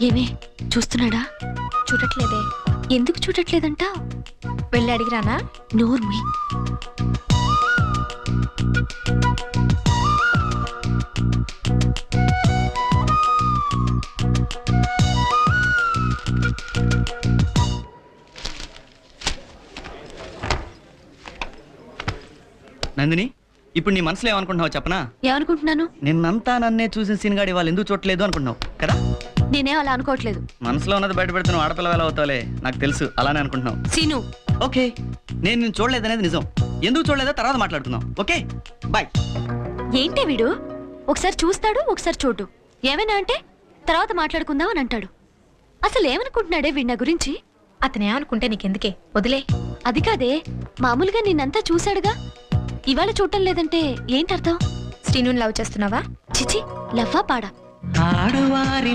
ఏమే చూస్తున్నాడా? చూడట్లేదే. ఎందుకు చూడట్లేదంట? వెళ్ళి అడిగిరానా? నోర్మి. నందిని, ఇప్పుడు నీ మనసులో ఏమనుకుంటున్నావు చెప్పనా? ఏమనుకుంటున్నాను? నిన్నంతా నన్నే చూసిన సీన్గాడి వాళ్ళు ఎందుకు చూడలేదు అనుకుంటున్నావు కదా? నేనే అలా అనుకోవట్లేదు. మనసులో ఉన్నది బయట పెడుతున్నావు, ఆడపిల్ల వేళ అవుతావులే, నాకు తెలుసు. అలానే అనుకుంటున్నావు. సీను, ఓకే, నేను నిన్ను చూడలేదనేది నిజం. ఎందుకు చూడలేదో తర్వాత మాట్లాడుకుందాం. Okay bye. ఏంటి వీడు? ఒకసారి చూస్తాడు, ఒకసారి చూడు. ఏమైనా అంటే తర్వాత మాట్లాడుకుందాం అని అంటాడు. అసలు ఏమనుకుంటున్నాడే వీడి నా గురించి? అతనే అనుకుంటే నీకెందుకే, వదిలే. అది కాదే, మామూలుగా నిన్నంతా చూశాడుగా, ఇవాళ చూడటం లేదంటే ఏంటర్థం? శ్రీనుని లవ్ చేస్తున్నావా? చిచి, లవ్వా పాడా? ఆడువారి